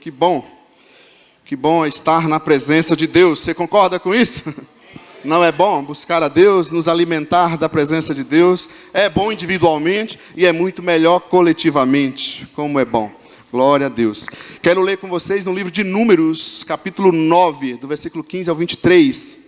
Que bom estar na presença de Deus. Você concorda com isso? Não é bom buscar a Deus, nos alimentar da presença de Deus? É bom individualmente e é muito melhor coletivamente. Como é bom. Glória a Deus. Quero ler com vocês no livro de Números, capítulo 9, do versículo 15 ao 23.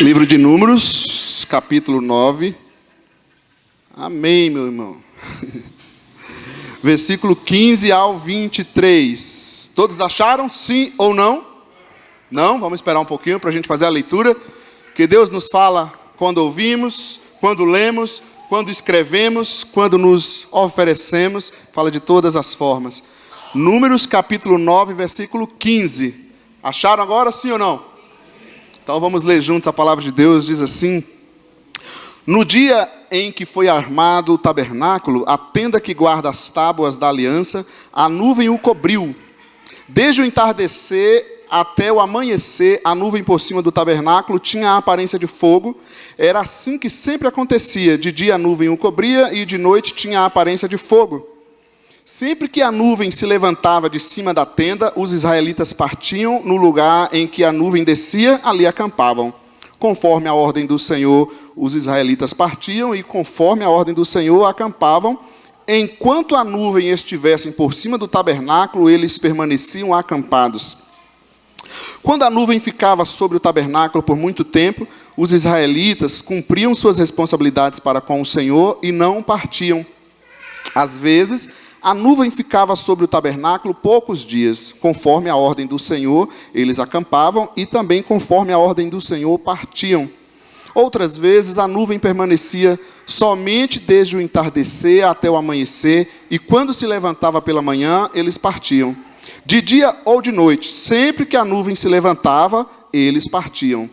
Livro de Números, capítulo 9. Amém, meu irmão. Versículo 15 ao 23. Todos acharam? Sim ou não? Não? Vamos esperar um pouquinho para a gente fazer a leitura. Que Deus nos fala quando ouvimos, quando lemos, quando escrevemos, quando nos oferecemos. Fala de todas as formas. Números, capítulo 9, versículo 15. Acharam agora? Sim ou não? Então vamos ler juntos a palavra de Deus. Diz assim: no dia em que foi armado o tabernáculo, a tenda que guarda as tábuas da aliança, a nuvem o cobriu. Desde o entardecer até o amanhecer, a nuvem por cima do tabernáculo tinha a aparência de fogo. Era assim que sempre acontecia. De dia a nuvem o cobria e de noite tinha a aparência de fogo. Sempre que a nuvem se levantava de cima da tenda, os israelitas partiam. No lugar em que a nuvem descia, ali acampavam. Conforme a ordem do Senhor, os israelitas partiam e conforme a ordem do Senhor acampavam. Enquanto a nuvem estivesse por cima do tabernáculo, eles permaneciam acampados. Quando a nuvem ficava sobre o tabernáculo por muito tempo, os israelitas cumpriam suas responsabilidades para com o Senhor e não partiam. Às vezes, a nuvem ficava sobre o tabernáculo poucos dias. Conforme a ordem do Senhor, eles acampavam e também conforme a ordem do Senhor partiam. Outras vezes, a nuvem permanecia somente desde o entardecer até o amanhecer, e quando se levantava pela manhã, eles partiam. De dia ou de noite, sempre que a nuvem se levantava, eles partiam.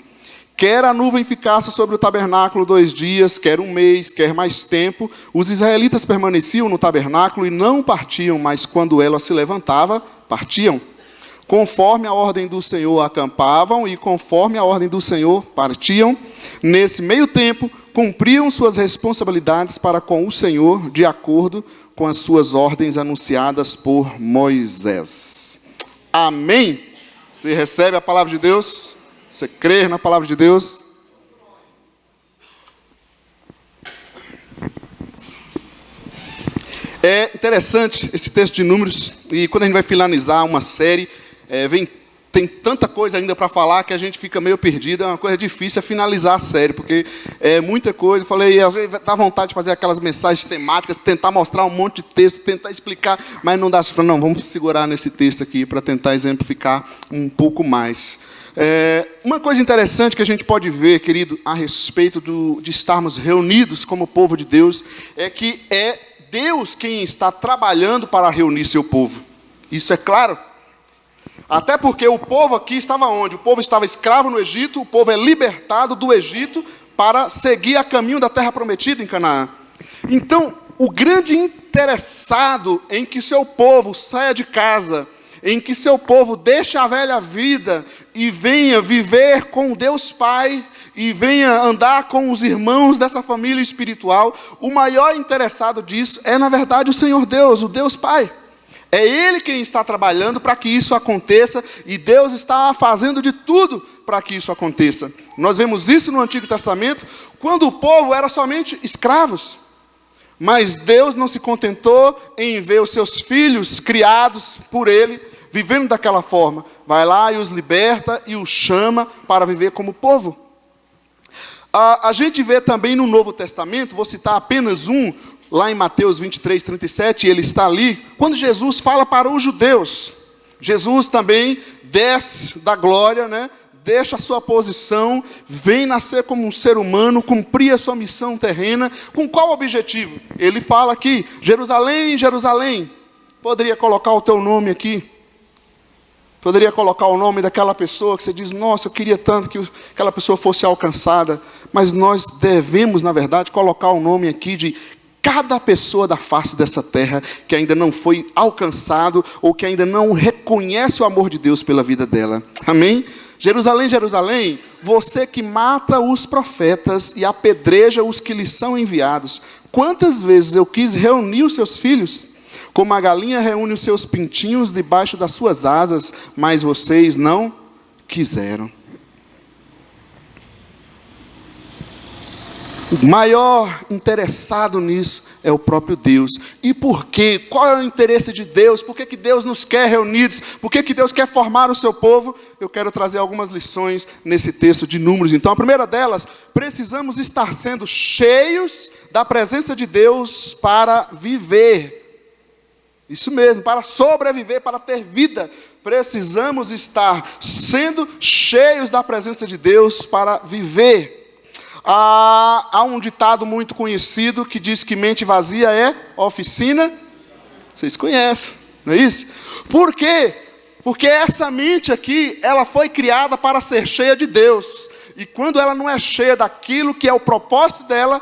Quer a nuvem ficasse sobre o tabernáculo 2 dias, quer 1 mês, quer mais tempo, os israelitas permaneciam no tabernáculo e não partiam, mas quando ela se levantava, partiam. Conforme a ordem do Senhor acampavam e conforme a ordem do Senhor partiam. Nesse meio tempo, cumpriam suas responsabilidades para com o Senhor, de acordo com as suas ordens anunciadas por Moisés. Amém? Você recebe a palavra de Deus? Você crê na palavra de Deus? É interessante esse texto de Números, e quando a gente vai finalizar uma série, tem tanta coisa ainda para falar que a gente fica meio perdido. É uma coisa difícil finalizar a série, porque é muita coisa. Eu falei, às vezes dá vontade de fazer aquelas mensagens temáticas, tentar mostrar um monte de texto, tentar explicar, mas não dá. Não, vamos segurar nesse texto aqui para tentar exemplificar um pouco mais. Uma coisa interessante que a gente pode ver, querido, a respeito de estarmos reunidos como povo de Deus, é que é Deus quem está trabalhando para reunir seu povo. Isso é claro. Até porque o povo aqui estava onde? O povo estava escravo no Egito, o povo é libertado do Egito para seguir a caminho da terra prometida em Canaã. Então, o grande interessado em que seu povo saia de casa, em que seu povo deixe a velha vida e venha viver com Deus Pai, e venha andar com os irmãos dessa família espiritual, o maior interessado disso é, na verdade, o Senhor Deus, o Deus Pai. É Ele quem está trabalhando para que isso aconteça, e Deus está fazendo de tudo para que isso aconteça. Nós vemos isso no Antigo Testamento, quando o povo era somente escravos. Mas Deus não se contentou em ver os seus filhos criados por Ele, vivendo daquela forma. Vai lá e os liberta e os chama para viver como povo. A gente vê também no Novo Testamento, vou citar apenas um, lá em Mateus 23, 37, ele está ali, quando Jesus fala para os judeus. Jesus também desce da glória, né? Deixa a sua posição, vem nascer como um ser humano, cumprir a sua missão terrena. Com qual objetivo? Ele fala aqui, Jerusalém, Jerusalém, poderia colocar o teu nome aqui? Poderia colocar o nome daquela pessoa que você diz, nossa, eu queria tanto que aquela pessoa fosse alcançada. Mas nós devemos, na verdade, colocar o nome aqui de cada pessoa da face dessa terra que ainda não foi alcançado ou que ainda não reconhece o amor de Deus pela vida dela. Amém? Jerusalém, Jerusalém, você que mata os profetas e apedreja os que lhes são enviados, quantas vezes eu quis reunir os seus filhos, como a galinha reúne os seus pintinhos debaixo das suas asas, mas vocês não quiseram. O maior interessado nisso é o próprio Deus. E por quê? Qual é o interesse de Deus? Por que Deus nos quer reunidos? Por que Deus quer formar o seu povo? Eu quero trazer algumas lições nesse texto de Números. Então, a primeira delas, precisamos estar sendo cheios da presença de Deus para viver. Isso mesmo, para sobreviver, para ter vida. Precisamos estar sendo cheios da presença de Deus para viver. Há um ditado muito conhecido que diz que mente vazia é oficina. Vocês conhecem, não é isso? Por quê? Porque essa mente aqui, ela foi criada para ser cheia de Deus. E quando ela não é cheia daquilo que é o propósito dela,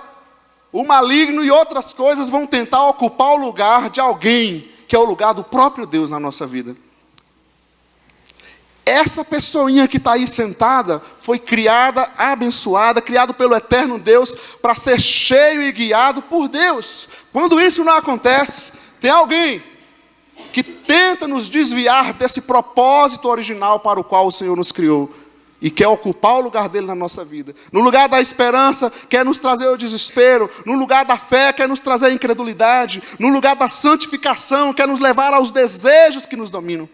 o maligno e outras coisas vão tentar ocupar o lugar de alguém, que é o lugar do próprio Deus na nossa vida. Essa pessoinha que está aí sentada foi criada, abençoada, criado pelo eterno Deus para ser cheio e guiado por Deus. Quando isso não acontece, tem alguém que tenta nos desviar desse propósito original para o qual o Senhor nos criou e quer ocupar o lugar dele na nossa vida. No lugar da esperança, quer nos trazer o desespero. No lugar da fé, quer nos trazer a incredulidade. No lugar da santificação, quer nos levar aos desejos que nos dominam.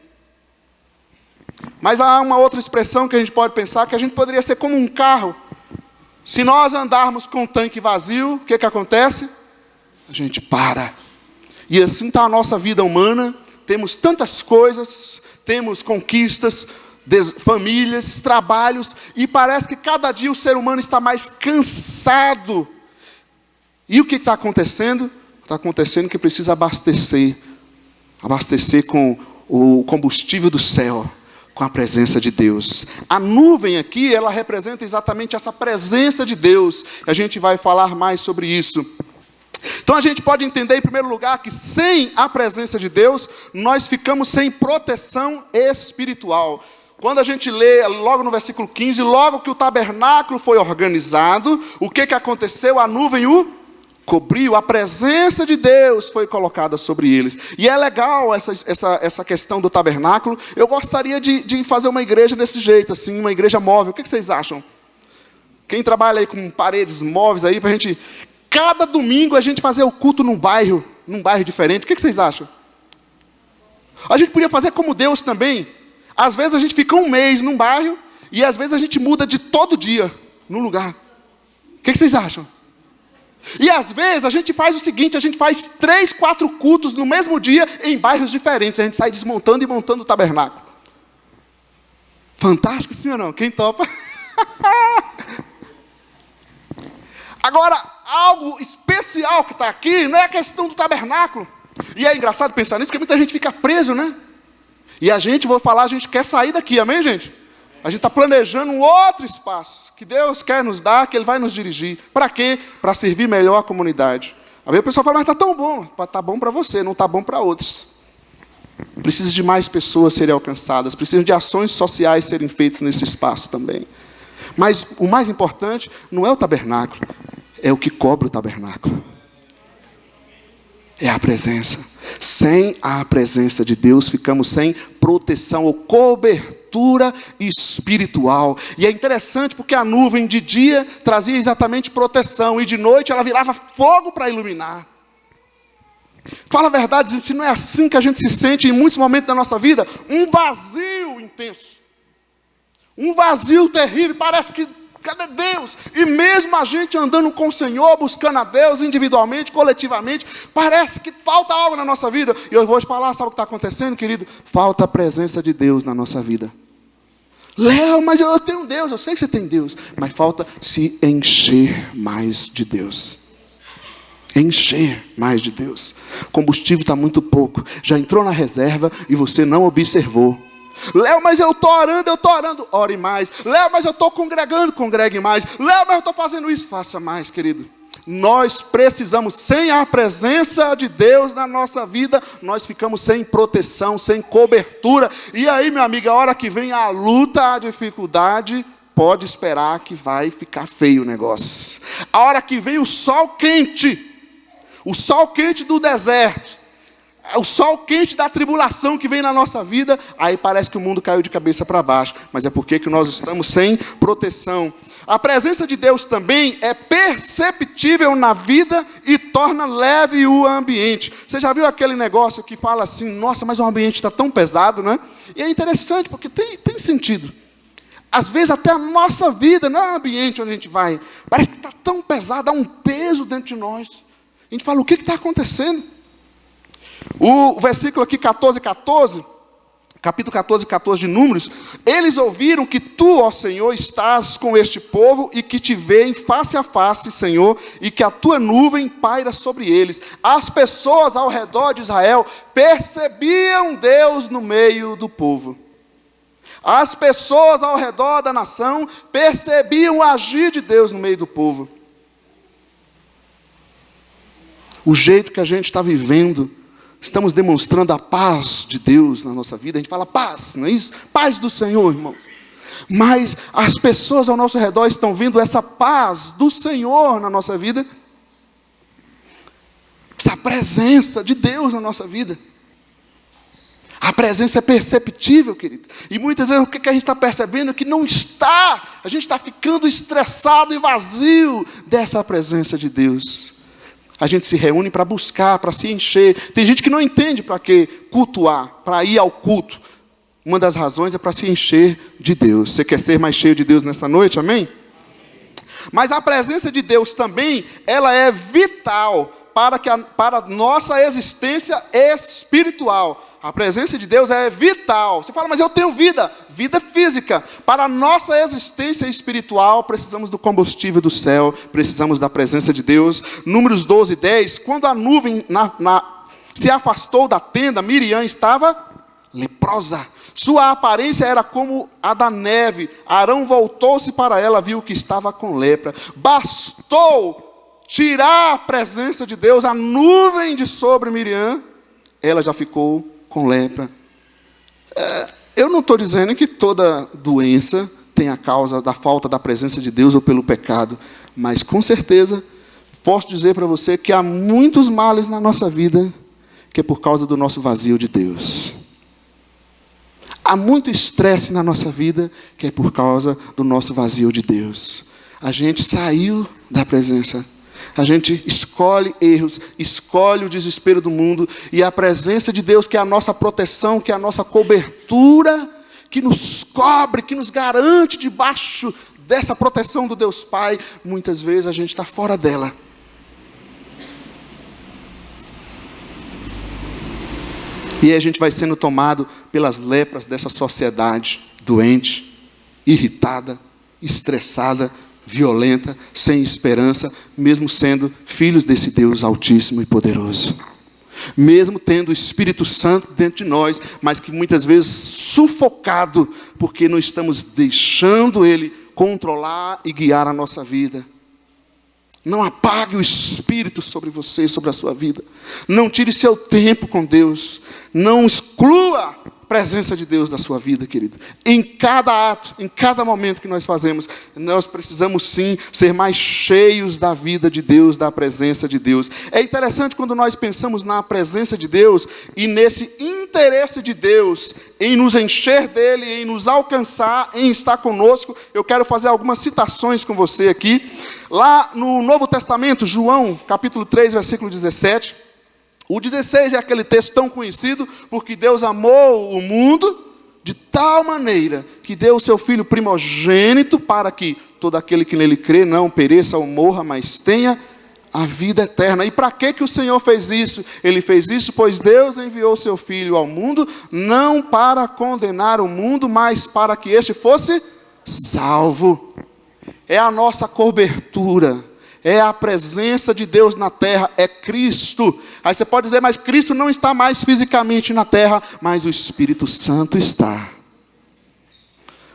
Mas há uma outra expressão que a gente pode pensar, que a gente poderia ser como um carro. Se nós andarmos com o tanque vazio, o que acontece? A gente para. E assim está a nossa vida humana. Temos tantas coisas, temos conquistas, famílias, trabalhos, e parece que cada dia o ser humano está mais cansado. E o que está acontecendo? Está acontecendo que precisa abastecer com o combustível do céu, com a presença de Deus. A nuvem aqui, ela representa exatamente essa presença de Deus. A gente vai falar mais sobre isso. Então a gente pode entender, em primeiro lugar, que sem a presença de Deus, nós ficamos sem proteção espiritual. Quando a gente lê, logo no versículo 15, logo que o tabernáculo foi organizado, o que aconteceu? A nuvem o cobriu, a presença de Deus foi colocada sobre eles. E é legal essa questão do tabernáculo. Eu gostaria de fazer uma igreja desse jeito, assim, uma igreja móvel. O que vocês acham? Quem trabalha aí com paredes móveis aí, para a gente, cada domingo a gente fazer o culto num bairro diferente. O que vocês acham? A gente podia fazer como Deus também. Às vezes a gente fica um mês num bairro, e às vezes a gente muda de todo dia, num lugar. O que vocês acham? E às vezes a gente faz o seguinte, a gente faz 3, 4 cultos no mesmo dia, em bairros diferentes. A gente sai desmontando e montando o tabernáculo. Fantástico, sim ou não? Quem topa? Agora, algo especial que está aqui, não é a questão do tabernáculo. E é engraçado pensar nisso, porque muita gente fica preso, né? E a gente quer sair daqui, amém, gente? A gente está planejando um outro espaço, que Deus quer nos dar, que Ele vai nos dirigir. Para quê? Para servir melhor a comunidade. Aí o pessoal fala, mas está tão bom. Está bom para você, não está bom para outros. Precisa de mais pessoas serem alcançadas, precisa de ações sociais serem feitas nesse espaço também. Mas o mais importante não é o tabernáculo, é o que cobre o tabernáculo. É a presença. Sem a presença de Deus, ficamos sem proteção ou cobertura espiritual. E é interessante porque a nuvem de dia trazia exatamente proteção, e de noite ela virava fogo para iluminar. Fala a verdade, se não é assim que a gente se sente em muitos momentos da nossa vida, um vazio intenso. Um vazio terrível, parece que, cadê Deus? E mesmo a gente andando com o Senhor, buscando a Deus individualmente, coletivamente, parece que falta algo na nossa vida. E eu vou te falar, sabe o que está acontecendo, querido? Falta a presença de Deus na nossa vida. Léo, mas eu tenho Deus, eu sei que você tem Deus, mas falta se encher mais de Deus. Encher mais de Deus. O combustível está muito pouco. Já entrou na reserva e você não observou. Léo, mas eu estou orando, ore mais. Léo, mas eu estou congregando, congregue mais. Léo, mas eu estou fazendo isso, faça mais, querido. Nós precisamos, sem a presença de Deus na nossa vida, nós ficamos sem proteção, sem cobertura. E aí, meu amigo, a hora que vem a luta, a dificuldade, pode esperar que vai ficar feio o negócio. A hora que vem o sol quente do deserto, o sol quente da tribulação que vem na nossa vida, aí parece que o mundo caiu de cabeça para baixo, mas é porque que nós estamos sem proteção. A presença de Deus também é perceptível na vida e torna leve o ambiente. Você já viu aquele negócio que fala assim, nossa, mas o ambiente está tão pesado, né? E é interessante, porque tem sentido. Às vezes até a nossa vida, não é o ambiente onde a gente vai, parece que está tão pesado, há um peso dentro de nós. A gente fala, o que está acontecendo? O versículo aqui 14, capítulo 14 de Números, eles ouviram que tu, ó Senhor, estás com este povo e que te veem face a face, Senhor, e que a tua nuvem paira sobre eles. As pessoas ao redor de Israel percebiam Deus no meio do povo. As pessoas ao redor da nação percebiam o agir de Deus no meio do povo. O jeito que a gente está vivendo, estamos demonstrando a paz de Deus na nossa vida. A gente fala paz, não é isso? Paz do Senhor, irmãos. Mas as pessoas ao nosso redor estão vendo essa paz do Senhor na nossa vida. Essa presença de Deus na nossa vida. A presença é perceptível, querido. E muitas vezes o que a gente está percebendo é que não está. A gente está ficando estressado e vazio dessa presença de Deus. A gente se reúne para buscar, para se encher. Tem gente que não entende para que cultuar, para ir ao culto. Uma das razões é para se encher de Deus. Você quer ser mais cheio de Deus nessa noite, amém? Mas a presença de Deus também, ela é vital para a nossa existência espiritual. A presença de Deus é vital. Você fala, mas eu tenho vida física. Para a nossa existência espiritual, precisamos do combustível do céu, precisamos da presença de Deus. Números 12:10, quando a nuvem se afastou da tenda, Miriam estava leprosa. Sua aparência era como a da neve. Arão voltou-se para ela, viu que estava com lepra. Bastou tirar a presença de Deus, a nuvem de sobre Miriam, ela já ficou com lepra. Eu não estou dizendo que toda doença tem a causa da falta da presença de Deus ou pelo pecado, mas com certeza posso dizer para você que há muitos males na nossa vida que é por causa do nosso vazio de Deus. Há muito estresse na nossa vida que é por causa do nosso vazio de Deus. A gente saiu da presença. A gente escolhe erros, escolhe o desespero do mundo, e a presença de Deus, que é a nossa proteção, que é a nossa cobertura, que nos cobre, que nos garante debaixo dessa proteção do Deus Pai, muitas vezes a gente está fora dela. E aí a gente vai sendo tomado pelas lepras dessa sociedade doente, irritada, estressada, violenta, sem esperança, mesmo sendo filhos desse Deus altíssimo e poderoso. Mesmo tendo o Espírito Santo dentro de nós, mas que muitas vezes sufocado, porque não estamos deixando Ele controlar e guiar a nossa vida. Não apague o Espírito sobre você, sobre a sua vida. Não tire seu tempo com Deus. Não exclua a presença de Deus da sua vida, querido. Em cada ato, em cada momento que nós fazemos, nós precisamos sim ser mais cheios da vida de Deus, da presença de Deus. É interessante quando nós pensamos na presença de Deus e nesse interesse de Deus em nos encher dele, em nos alcançar, em estar conosco. Eu quero fazer algumas citações com você aqui. Lá no Novo Testamento, João, capítulo 3, versículo 17. O 16 é aquele texto tão conhecido, porque Deus amou o mundo de tal maneira que deu o seu Filho primogênito para que todo aquele que nele crê não pereça ou morra, mas tenha a vida eterna. E para que o Senhor fez isso? Ele fez isso pois Deus enviou o seu Filho ao mundo, não para condenar o mundo, mas para que este fosse salvo. É a nossa cobertura. É a presença de Deus na terra, é Cristo. Aí você pode dizer, mas Cristo não está mais fisicamente na terra, mas o Espírito Santo está.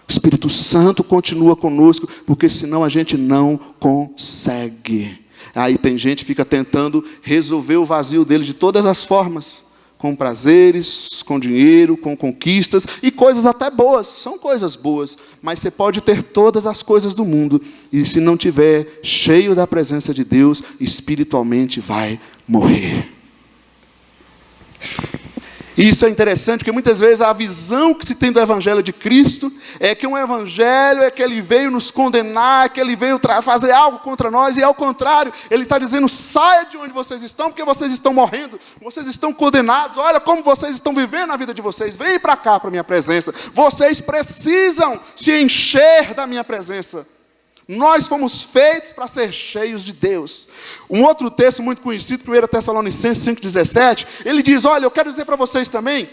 O Espírito Santo continua conosco, porque senão a gente não consegue. Aí tem gente que fica tentando resolver o vazio dele de todas as formas. com prazeres, com dinheiro, com conquistas e coisas até boas, são coisas boas, mas você pode ter todas as coisas do mundo e se não tiver cheio da presença de Deus, espiritualmente vai morrer. E isso é interessante, porque muitas vezes a visão que se tem do Evangelho de Cristo é que um Evangelho é que ele veio nos condenar, que ele veio fazer algo contra nós, e ao contrário, ele está dizendo, saia de onde vocês estão, porque vocês estão morrendo, vocês estão condenados, olha como vocês estão vivendo a vida de vocês, venham para cá, para a minha presença, vocês precisam se encher da minha presença. Nós fomos feitos para ser cheios de Deus. Um outro texto muito conhecido, 1 Tessalonicenses 5,17, ele diz, olha, eu quero dizer para vocês também,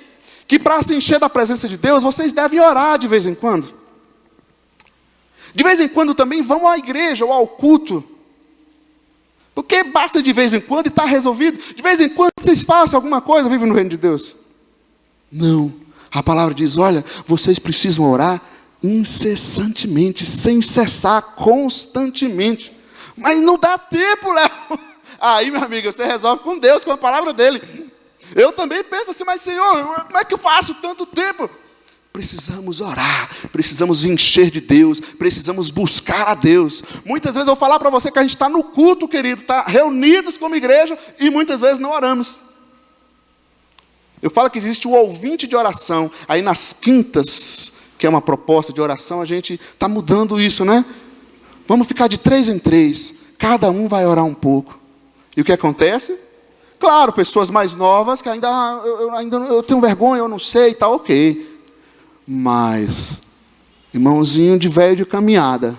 que para se encher da presença de Deus, vocês devem orar de vez em quando. De vez em quando também vão à igreja ou ao culto. Porque basta de vez em quando e está resolvido. De vez em quando vocês façam alguma coisa, vivem no reino de Deus. Não. A palavra diz, olha, vocês precisam orar incessantemente, sem cessar, constantemente. Mas não dá tempo, Léo. Aí, meu amigo, você resolve com Deus, com a palavra dele. Eu também penso assim, mas Senhor, como é que eu faço tanto tempo? Precisamos orar, precisamos encher de Deus, precisamos buscar a Deus. Muitas vezes eu vou falar para você que a gente está no culto, querido, está reunidos como igreja e muitas vezes não oramos. Eu falo que existe o ouvinte de oração, aí nas quintas, que é uma proposta de oração, a gente está mudando isso, né? Vamos ficar de 3 em 3, cada um vai orar um pouco. E o que acontece? Claro, pessoas mais novas que ainda eu tenho vergonha, eu não sei, tá ok. Mas, irmãozinho de velho de caminhada,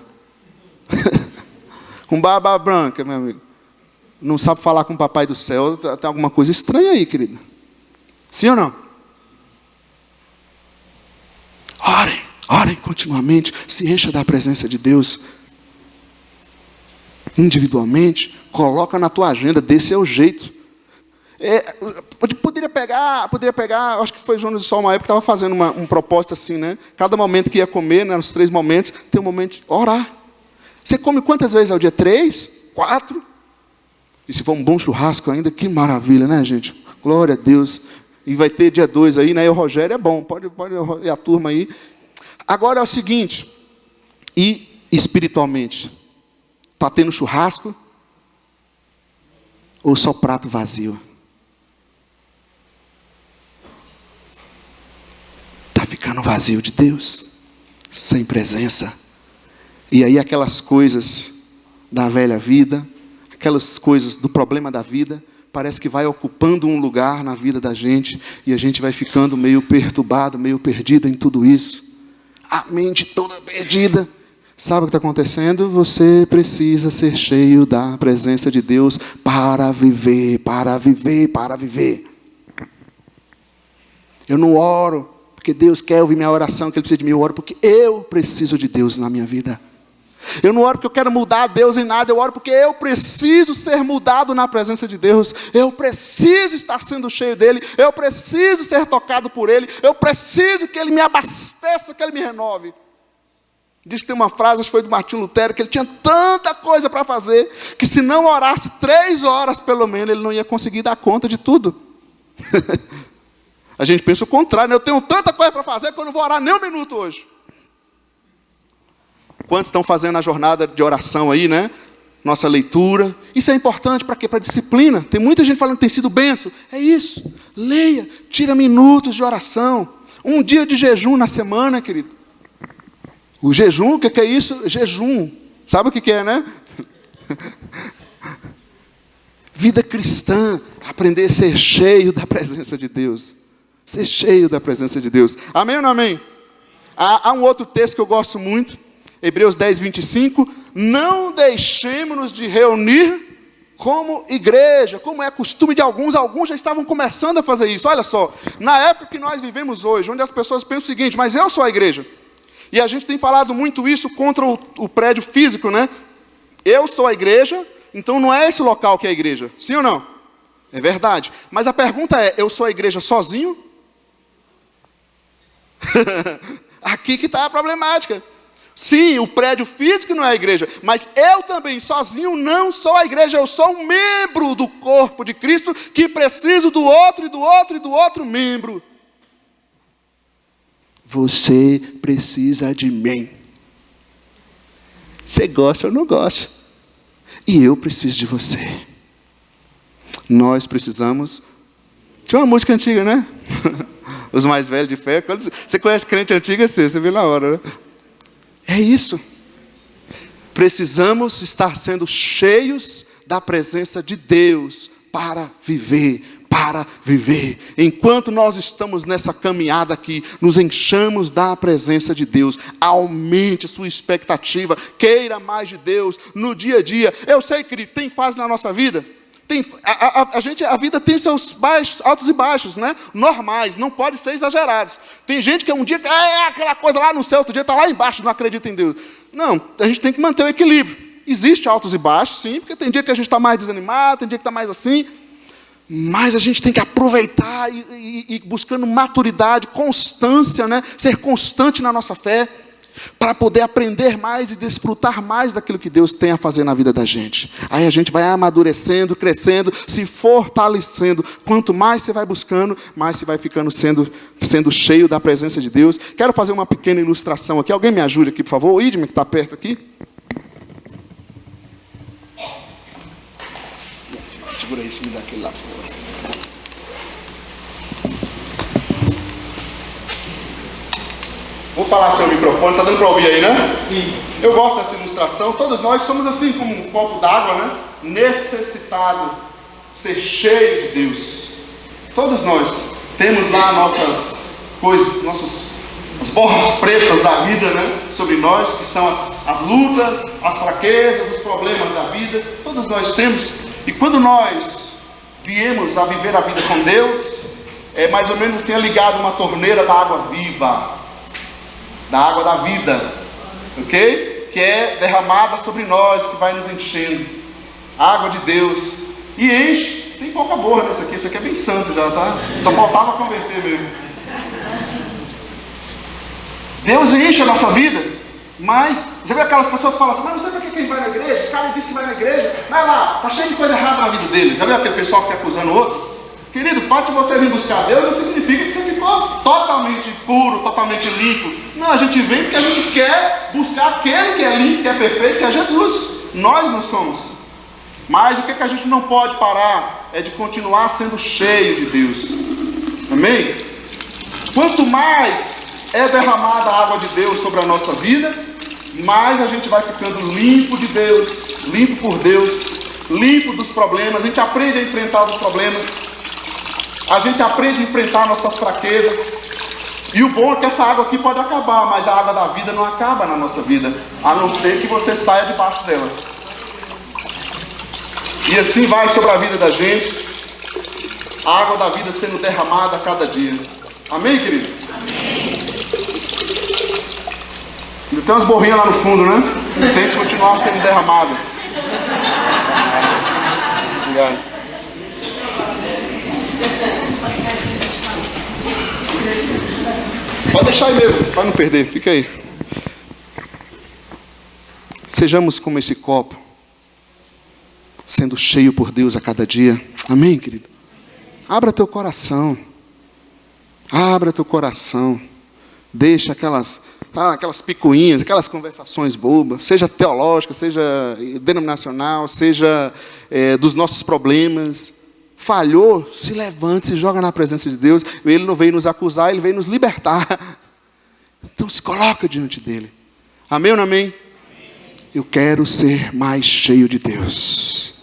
com barba branca, meu amigo, não sabe falar com o papai do céu, tem alguma coisa estranha aí, querido. Sim ou não? Orem continuamente, se encha da presença de Deus. Individualmente, coloca na tua agenda, dê seu jeito. Poderia pegar, acho que foi Jonas de Sol uma época que estava fazendo um propósito assim, né? Cada momento que ia comer, né, nos 3 momentos, tem um momento de orar. Você come quantas vezes ao dia? 3? 4? E se for um bom churrasco ainda, que maravilha, né, gente? Glória a Deus. E vai ter dia 2 aí, né? E o Rogério é bom, pode ir a turma aí. Agora é o seguinte, e espiritualmente, está tendo churrasco? Ou só prato vazio? Está ficando vazio de Deus, sem presença. E aí aquelas coisas da velha vida, aquelas coisas do problema da vida, parece que vai ocupando um lugar na vida da gente, e a gente vai ficando meio perturbado, meio perdido em tudo isso. A mente toda perdida. Sabe o que está acontecendo? Você precisa ser cheio da presença de Deus para viver, para viver, para viver. Eu não oro porque Deus quer ouvir minha oração, que Ele precisa de mim. Eu oro porque eu preciso de Deus na minha vida. Eu não oro porque eu quero mudar Deus em nada, eu oro porque eu preciso ser mudado na presença de Deus, eu preciso estar sendo cheio dEle, eu preciso ser tocado por Ele, eu preciso que Ele me abasteça, que Ele me renove. Diz que tem uma frase, acho que foi do Martinho Lutero, que ele tinha tanta coisa para fazer, que se não orasse 3 horas pelo menos, ele não ia conseguir dar conta de tudo. A gente pensa o contrário, né? Eu tenho tanta coisa para fazer que eu não vou orar nem 1 minuto hoje. Quantos estão fazendo a jornada de oração aí, né? Nossa leitura. Isso é importante para quê? Para disciplina. Tem muita gente falando que tem sido bênção. É isso. Leia, tira minutos de oração. Um dia de jejum na semana, querido. O jejum, o que é isso? Jejum. Sabe o que é, né? Vida cristã. Aprender a ser cheio da presença de Deus. Ser cheio da presença de Deus. Amém ou não amém? Há um outro texto que eu gosto muito. Hebreus 10, 25, não deixemos-nos de reunir como igreja, como é costume de alguns já estavam começando a fazer isso. Olha só, na época que nós vivemos hoje, onde as pessoas pensam o seguinte, mas eu sou a igreja. E a gente tem falado muito isso contra o prédio físico, né? Eu sou a igreja, então não é esse local que é a igreja. Sim ou não? É verdade. Mas a pergunta é, eu sou a igreja sozinho? Aqui que está a problemática. Sim, o prédio físico não é a igreja, mas eu também, sozinho, não sou a igreja. Eu sou um membro do corpo de Cristo que preciso do outro, e do outro, e do outro membro. Você precisa de mim. Você gosta ou não gosta? E eu preciso de você. Nós precisamos... Tinha uma música antiga, né? Os mais velhos de fé. Quando você conhece crente antigo, é você vê na hora, né? É isso. Precisamos estar sendo cheios da presença de Deus para viver. Enquanto nós estamos nessa caminhada aqui, nos enchamos da presença de Deus. Aumente a sua expectativa. Queira mais de Deus no dia a dia. Eu sei, querido, tem fase na nossa vida. A vida tem seus altos e baixos, né? Normais, não pode ser exagerados. Tem gente que um dia é aquela coisa lá no céu, outro dia está lá embaixo, não acredita em Deus. Não, a gente tem que manter o equilíbrio. Existe altos e baixos, sim, porque tem dia que a gente está mais desanimado, tem dia que está mais assim. Mas a gente tem que aproveitar e buscando maturidade, constância, né? Ser constante na nossa fé, para poder aprender mais e desfrutar mais daquilo que Deus tem a fazer na vida da gente. Aí a gente vai amadurecendo, crescendo, se fortalecendo. Quanto mais você vai buscando, mais você vai ficando sendo cheio da presença de Deus. Quero fazer uma pequena ilustração aqui. Alguém me ajude aqui, por favor? O Idman, que está perto aqui. Segura aí, se me dá aquele lá, por favor. Vou falar sem o microfone, está dando para ouvir aí, né? Sim. Eu gosto dessa ilustração. Todos nós somos assim como um copo d'água, né? Necessitado de ser cheio de Deus. Todos nós temos lá nossas coisas, as borras pretas da vida, né? Sobre nós, que são as lutas, as fraquezas, os problemas da vida. Todos nós temos. E quando nós viemos a viver a vida com Deus, é mais ou menos assim, é ligado uma torneira da água viva, da água da vida, ok? Que é derramada sobre nós, que vai nos enchendo. Água de Deus. E enche. Tem pouca borra nessa aqui. Essa aqui é bem santo já, tá? Só faltava converter mesmo. Deus enche a nossa vida. Mas, já viu aquelas pessoas que falam assim, mas não sei para que quem vai na igreja, esse cara disse que vai na igreja, vai lá, tá cheio de coisa errada na vida dele. Já viu aquele pessoal que fica acusando o outro? Querido, o fato de você vir buscar Deus não significa que você ficou totalmente puro, totalmente limpo. Não, a gente vem porque a gente quer buscar aquele que é limpo, que é perfeito, que é Jesus. Nós não somos. Mas o que a gente não pode parar é de continuar sendo cheio de Deus. Amém? Quanto mais é derramada a água de Deus sobre a nossa vida, mais a gente vai ficando limpo de Deus, limpo por Deus, limpo dos problemas. A gente aprende a enfrentar os problemas. A gente aprende a enfrentar nossas fraquezas. E o bom é que essa água aqui pode acabar, mas a água da vida não acaba na nossa vida, a não ser que você saia debaixo dela. E assim vai sobre a vida da gente, a água da vida sendo derramada a cada dia. Amém, querido? Amém. Tem umas borrinhas lá no fundo, né? Tem que continuar sendo derramada. Obrigado. Pode deixar aí mesmo, para não perder, fica aí. Sejamos como esse copo, sendo cheio por Deus a cada dia. Amém, querido? Abra teu coração. Abra teu coração. Deixa aquelas picuinhas, aquelas conversações bobas, seja teológica, seja denominacional, seja dos nossos problemas. Falhou, se levante, se joga na presença de Deus. Ele não veio nos acusar, Ele veio nos libertar. Então se coloca diante dEle. Amém ou não amém? Eu quero ser mais cheio de Deus.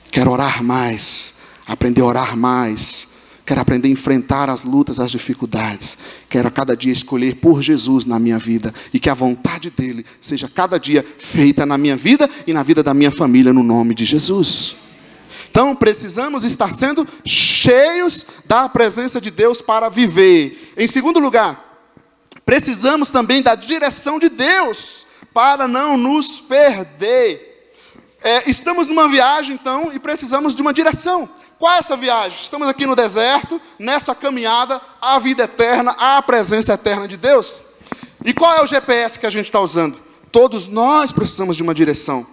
Quero orar mais, aprender a orar mais. Quero aprender a enfrentar as lutas, as dificuldades. Quero a cada dia escolher por Jesus na minha vida. E que a vontade dEle seja cada dia feita na minha vida e na vida da minha família, no nome de Jesus. Então precisamos estar sendo cheios da presença de Deus para viver. Em segundo lugar, precisamos também da direção de Deus para não nos perder. Estamos numa viagem então e precisamos de uma direção. Qual é essa viagem? Estamos aqui no deserto, nessa caminhada à vida eterna, à presença eterna de Deus. E qual é o GPS que a gente está usando? Todos nós precisamos de uma direção.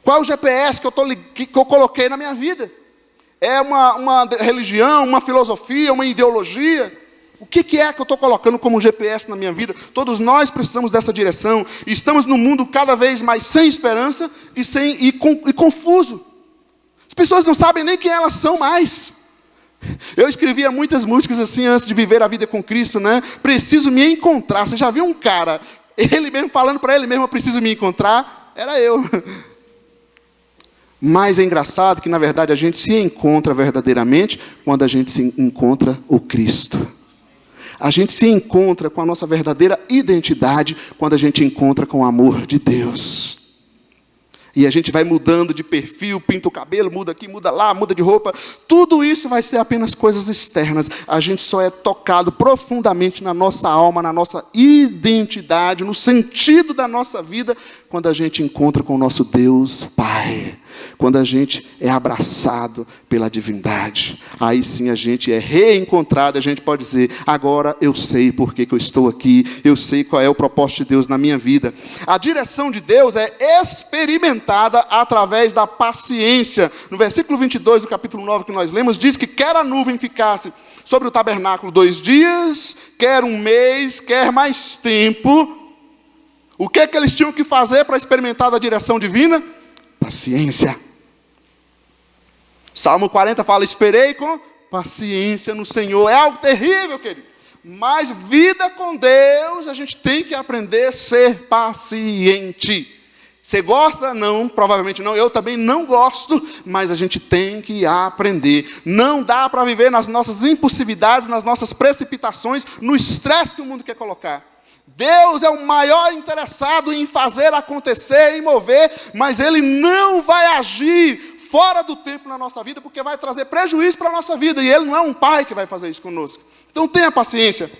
Qual é o GPS que eu coloquei na minha vida? É uma religião, uma filosofia, uma ideologia? O que é que eu estou colocando como GPS na minha vida? Todos nós precisamos dessa direção. E estamos num mundo cada vez mais sem esperança e confuso. As pessoas não sabem nem quem elas são mais. Eu escrevia muitas músicas assim antes de viver a vida com Cristo, né? Preciso me encontrar. Você já viu um cara, ele mesmo falando para ele mesmo, eu preciso me encontrar? Era eu. Mas é engraçado que na verdade a gente se encontra verdadeiramente quando a gente se encontra o Cristo. A gente se encontra com a nossa verdadeira identidade quando a gente encontra com o amor de Deus. E a gente vai mudando de perfil, pinta o cabelo, muda aqui, muda lá, muda de roupa. Tudo isso vai ser apenas coisas externas. A gente só é tocado profundamente na nossa alma, na nossa identidade, no sentido da nossa vida, quando a gente encontra com o nosso Deus Pai. Quando a gente é abraçado pela divindade, aí sim a gente é reencontrado, a gente pode dizer, agora eu sei por que eu estou aqui, eu sei qual é o propósito de Deus na minha vida. A direção de Deus é experimentada através da paciência. No versículo 22 do capítulo 9 que nós lemos, diz que quer a nuvem ficasse sobre o tabernáculo 2 dias, quer um mês, quer mais tempo. O que eles tinham que fazer para experimentar a direção divina? Paciência. Salmo 40 fala, esperei com paciência no Senhor. É algo terrível, querido. Mas vida com Deus, a gente tem que aprender a ser paciente. Você gosta? Não, provavelmente não. Eu também não gosto, mas a gente tem que aprender. Não dá para viver nas nossas impulsividades, nas nossas precipitações, no estresse que o mundo quer colocar. Deus é o maior interessado em fazer acontecer, em mover, mas Ele não vai agir fora do tempo na nossa vida, porque vai trazer prejuízo para a nossa vida, e Ele não é um pai que vai fazer isso conosco. Então tenha paciência.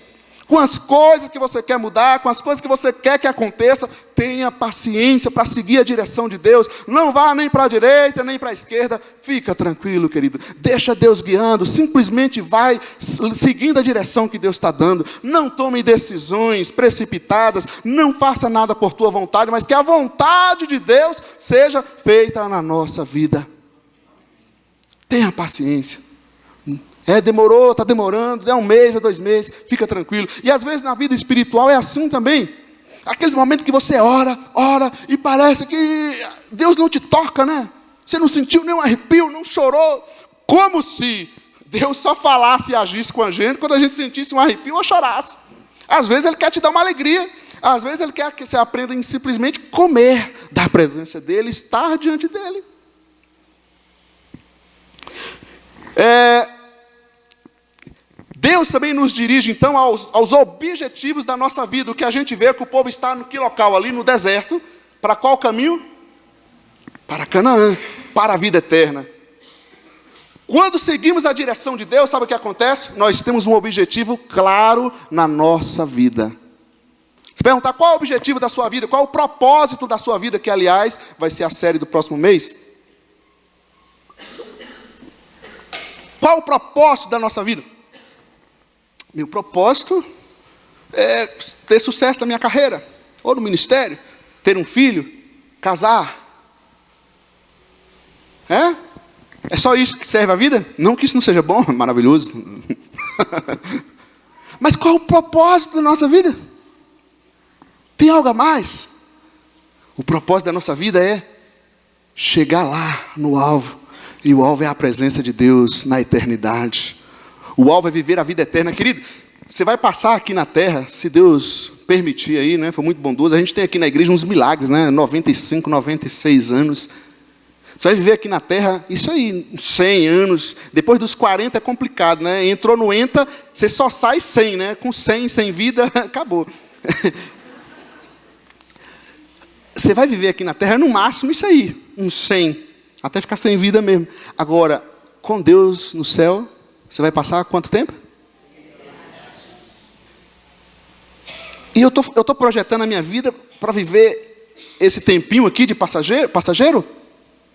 Com as coisas que você quer mudar, com as coisas que você quer que aconteça, tenha paciência para seguir a direção de Deus. Não vá nem para a direita, nem para a esquerda. Fica tranquilo, querido. Deixa Deus guiando. Simplesmente vai seguindo a direção que Deus está dando. Não tome decisões precipitadas. Não faça nada por tua vontade, mas que a vontade de Deus seja feita na nossa vida. Tenha paciência. Demorou, está demorando, é um mês, é 2 meses, fica tranquilo. E às vezes na vida espiritual é assim também. Aqueles momentos que você ora, e parece que Deus não te toca, né? Você não sentiu nenhum arrepio, não chorou. Como se Deus só falasse e agisse com a gente quando a gente sentisse um arrepio ou chorasse. Às vezes Ele quer te dar uma alegria. Às vezes Ele quer que você aprenda em simplesmente comer da presença dEle, estar diante dEle. Deus também nos dirige, então, aos objetivos da nossa vida. O que a gente vê é que o povo está no que local? Ali no deserto. Para qual caminho? Para Canaã, para a vida eterna. Quando seguimos a direção de Deus, sabe o que acontece? Nós temos um objetivo claro na nossa vida. Se perguntar qual é o objetivo da sua vida, qual é o propósito da sua vida, que aliás vai ser a série do próximo mês. Qual o propósito da nossa vida? Meu propósito é ter sucesso na minha carreira, ou no ministério, ter um filho, casar. É só isso que serve a vida? Não que isso não seja bom, maravilhoso. Mas qual o propósito da nossa vida? Tem algo a mais? O propósito da nossa vida é chegar lá no alvo. E o alvo é a presença de Deus na eternidade. O alvo é viver a vida eterna. Querido, você vai passar aqui na terra, se Deus permitir aí, né? Foi muito bondoso. A gente tem aqui na igreja uns milagres, né? 95, 96 anos. Você vai viver aqui na terra, isso aí, 100 anos. Depois dos 40 é complicado, né? Entrou no ENTA, você só sai 100, né? Com 100, sem vida, acabou. Você vai viver aqui na terra, no máximo isso aí, uns 100. Até ficar sem vida mesmo. Agora, com Deus no céu, você vai passar quanto tempo? E eu tô projetando a minha vida para viver esse tempinho aqui de passageiro?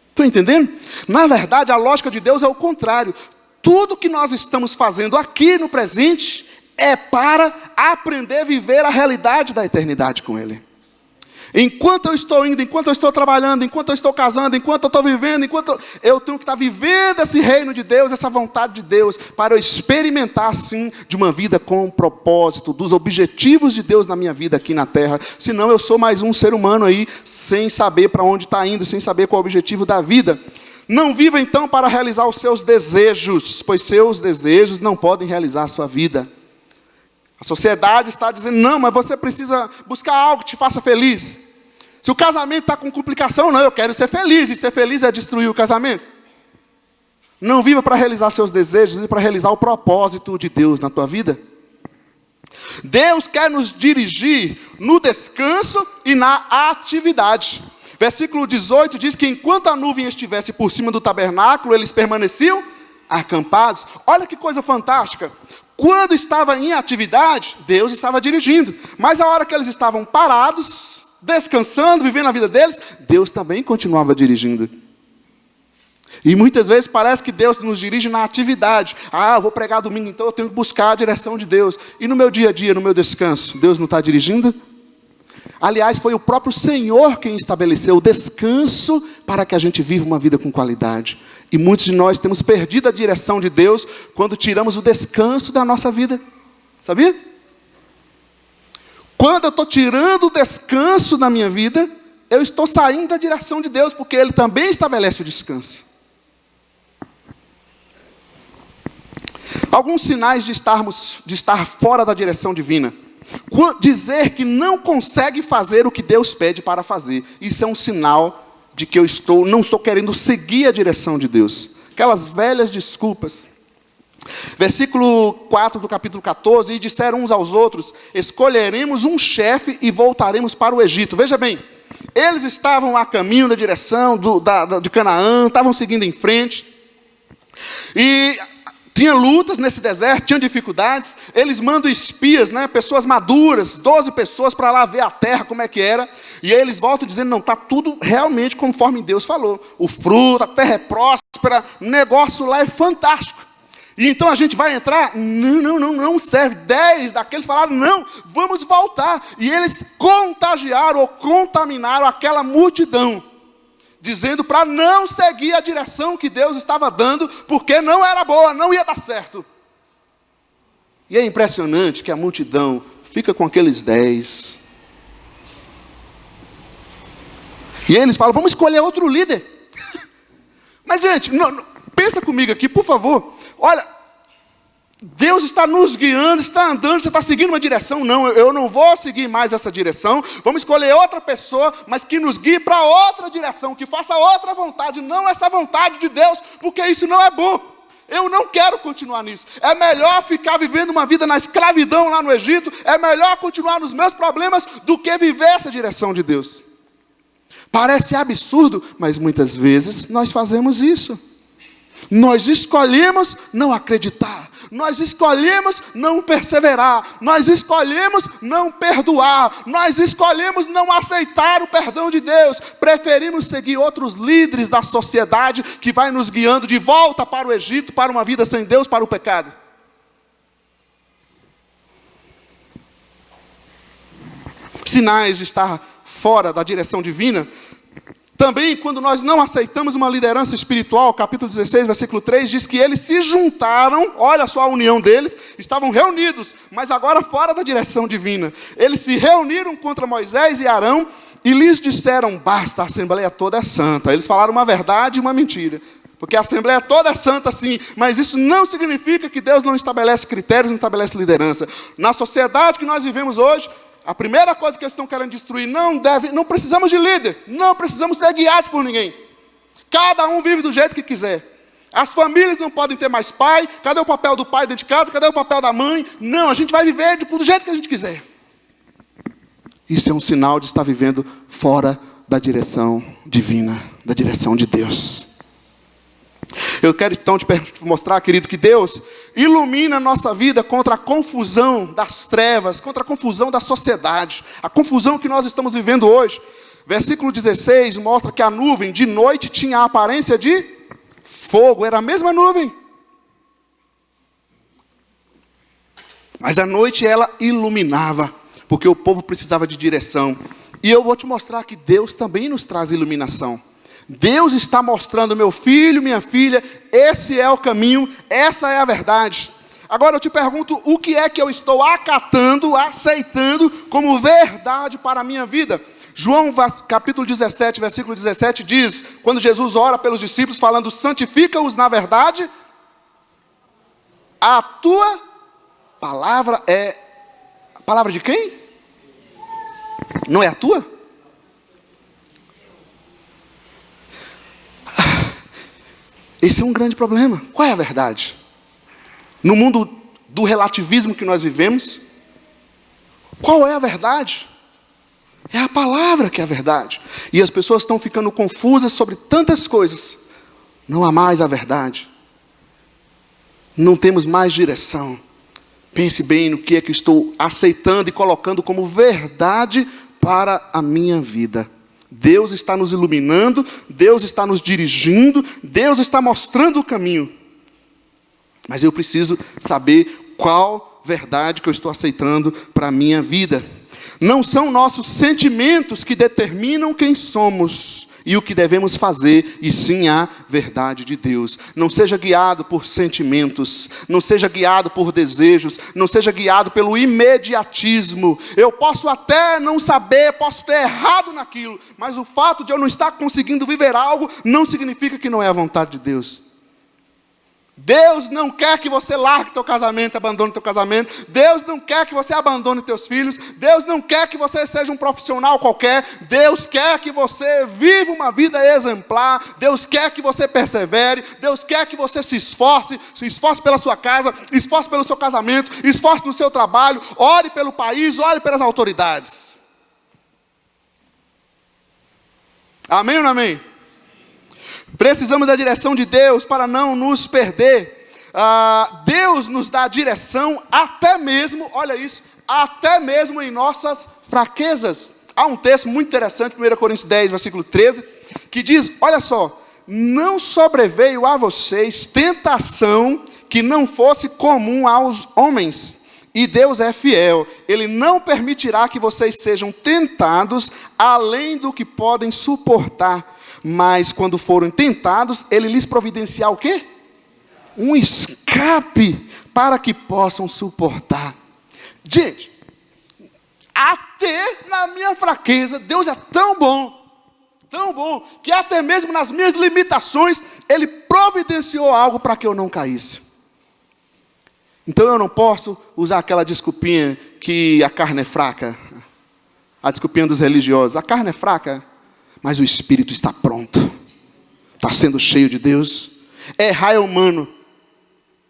Estão entendendo? Na verdade, a lógica de Deus é o contrário. Tudo que nós estamos fazendo aqui no presente é para aprender a viver a realidade da eternidade com Ele. Enquanto eu estou indo, enquanto eu estou trabalhando, enquanto eu estou casando, enquanto eu estou vivendo, eu tenho que estar vivendo esse reino de Deus, essa vontade de Deus, para eu experimentar, sim, de uma vida com propósito, dos objetivos de Deus na minha vida aqui na terra. Senão eu sou mais um ser humano aí, sem saber para onde está indo, sem saber qual é o objetivo da vida. Não viva então para realizar os seus desejos, pois seus desejos não podem realizar a sua vida. A sociedade está dizendo, não, mas você precisa buscar algo que te faça feliz. Se o casamento está com complicação, não, eu quero ser feliz, e ser feliz é destruir o casamento. Não viva para realizar seus desejos, viva para realizar o propósito de Deus na tua vida. Deus quer nos dirigir no descanso e na atividade. Versículo 18 diz que enquanto a nuvem estivesse por cima do tabernáculo, eles permaneciam acampados. Olha que coisa fantástica. Quando estava em atividade, Deus estava dirigindo. Mas a hora que eles estavam parados, descansando, vivendo a vida deles, Deus também continuava dirigindo. E muitas vezes parece que Deus nos dirige na atividade. Eu vou pregar domingo, então eu tenho que buscar a direção de Deus. E no meu dia a dia, no meu descanso, Deus não está dirigindo? Aliás, foi o próprio Senhor quem estabeleceu o descanso para que a gente viva uma vida com qualidade. E muitos de nós temos perdido a direção de Deus quando tiramos o descanso da nossa vida. Sabia? Quando eu estou tirando o descanso da minha vida, eu estou saindo da direção de Deus, porque Ele também estabelece o descanso. Alguns sinais de estar fora da direção divina. Dizer que não consegue fazer o que Deus pede para fazer. Isso é um sinal de que eu não estou querendo seguir a direção de Deus. Aquelas velhas desculpas. Versículo 4 do capítulo 14, e disseram uns aos outros, escolheremos um chefe e voltaremos para o Egito. Veja bem, eles estavam a caminho da direção de Canaã, estavam seguindo em frente, e tinha lutas nesse deserto, tinha dificuldades. Eles mandam espias, pessoas maduras, 12 pessoas para lá ver a terra como é que era. E aí eles voltam dizendo, não, está tudo realmente conforme Deus falou. O fruto, a terra é próspera, o negócio lá é fantástico. E então a gente vai entrar? Não serve. 10 daqueles falaram, não, vamos voltar. E eles contagiaram ou contaminaram aquela multidão, dizendo para não seguir a direção que Deus estava dando, porque não era boa, não ia dar certo. E é impressionante que a multidão fica com aqueles 10. E eles falam, vamos escolher outro líder. Mas gente, pensa comigo aqui, por favor. Olha, Deus está nos guiando, está andando, você está seguindo uma direção. Não, eu não vou seguir mais essa direção. Vamos escolher outra pessoa, mas que nos guie para outra direção, que faça outra vontade, não essa vontade de Deus, porque isso não é bom. Eu não quero continuar nisso. É melhor ficar vivendo uma vida na escravidão lá no Egito, é melhor continuar nos meus problemas do que viver essa direção de Deus. Parece absurdo, mas muitas vezes nós fazemos isso. Nós escolhemos não acreditar, nós escolhemos não perseverar, nós escolhemos não perdoar, nós escolhemos não aceitar o perdão de Deus, preferimos seguir outros líderes da sociedade que vai nos guiando de volta para o Egito, para uma vida sem Deus, para o pecado. Sinais de estar fora da direção divina. Também, quando nós não aceitamos uma liderança espiritual, capítulo 16, versículo 3, diz que eles se juntaram, olha só a união deles, estavam reunidos, mas agora fora da direção divina. Eles se reuniram contra Moisés e Arão e lhes disseram, basta, a assembleia toda é santa. Eles falaram uma verdade e uma mentira, porque a assembleia toda é santa sim, mas isso não significa que Deus não estabelece critérios, não estabelece liderança. Na sociedade que nós vivemos hoje, a primeira coisa que eles estão querendo destruir, não precisamos de líder, não precisamos ser guiados por ninguém. Cada um vive do jeito que quiser. As famílias não podem ter mais pai, cadê o papel do pai dentro de casa, cadê o papel da mãe? Não, a gente vai viver do jeito que a gente quiser. Isso é um sinal de estar vivendo fora da direção divina, da direção de Deus. Eu quero então te mostrar, querido, que Deus ilumina a nossa vida contra a confusão das trevas, contra a confusão da sociedade, a confusão que nós estamos vivendo hoje. Versículo 16 mostra que a nuvem de noite tinha a aparência de fogo, era a mesma nuvem. Mas a noite ela iluminava, porque o povo precisava de direção. E eu vou te mostrar que Deus também nos traz iluminação. Deus está mostrando, meu filho, minha filha, esse é o caminho, essa é a verdade. Agora eu te pergunto, o que é que eu estou acatando, aceitando como verdade para a minha vida? João capítulo 17, versículo 17 diz, quando Jesus ora pelos discípulos falando, santifica-os na verdade, a tua palavra é a palavra de quem? Não é a tua? Esse é um grande problema. Qual é a verdade? No mundo do relativismo que nós vivemos, qual é a verdade? É a palavra que é a verdade. E as pessoas estão ficando confusas sobre tantas coisas. Não há mais a verdade. Não temos mais direção. Pense bem no que é que estou aceitando e colocando como verdade para a minha vida. Deus está nos iluminando, Deus está nos dirigindo, Deus está mostrando o caminho. Mas eu preciso saber qual verdade que eu estou aceitando para a minha vida. Não são nossos sentimentos que determinam quem somos e o que devemos fazer, e sim a verdade de Deus. Não seja guiado por sentimentos, não seja guiado por desejos, não seja guiado pelo imediatismo. Eu posso até não saber, posso ter errado naquilo, mas o fato de eu não estar conseguindo viver algo, não significa que não é a vontade de Deus. Deus não quer que você largue teu casamento, abandone teu casamento. Deus não quer que você abandone teus filhos. Deus não quer que você seja um profissional qualquer. Deus quer que você viva uma vida exemplar. Deus quer que você persevere. Deus quer que você se esforce pela sua casa, esforce pelo seu casamento, esforce no seu trabalho, ore pelo país, ore pelas autoridades. Amém ou não amém? Precisamos da direção de Deus para não nos perder. Deus nos dá direção até mesmo, olha isso, até mesmo em nossas fraquezas. Há um texto muito interessante, 1 Coríntios 10, versículo 13, que diz, olha só, não sobreveio a vocês tentação que não fosse comum aos homens. E Deus é fiel, Ele não permitirá que vocês sejam tentados além do que podem suportar. Mas quando forem tentados, Ele lhes providenciar o quê? Um escape para que possam suportar. Gente, até na minha fraqueza, Deus é tão bom, que até mesmo nas minhas limitações, Ele providenciou algo para que eu não caísse. Então eu não posso usar aquela desculpinha que a carne é fraca, a desculpinha dos religiosos, a carne é fraca, mas o Espírito está pronto, está sendo cheio de Deus. Errar é humano,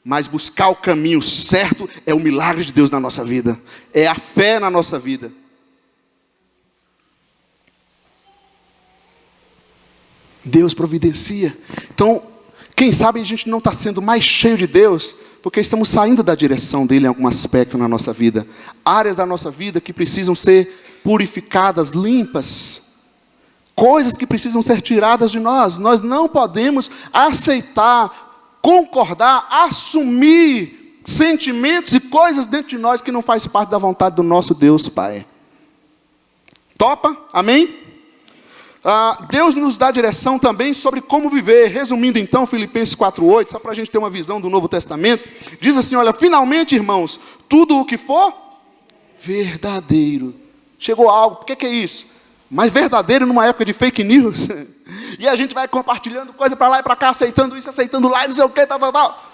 mas buscar o caminho certo é o milagre de Deus na nossa vida, é a fé na nossa vida. Deus providencia. Então, quem sabe a gente não está sendo mais cheio de Deus, porque estamos saindo da direção dele em algum aspecto na nossa vida. Áreas da nossa vida que precisam ser purificadas, limpas. Coisas que precisam ser tiradas de nós. Nós não podemos aceitar, concordar, assumir sentimentos e coisas dentro de nós que não fazem parte da vontade do nosso Deus Pai. Topa? Amém? Deus nos dá direção também sobre como viver. Resumindo então, Filipenses 4:8, só para a gente ter uma visão do Novo Testamento, diz assim, olha, finalmente, irmãos, tudo o que for verdadeiro. Chegou algo, o que é isso? Mas verdadeiro numa época de fake news. E a gente vai compartilhando coisa para lá e para cá, aceitando isso, aceitando lá, e não sei o que, tal.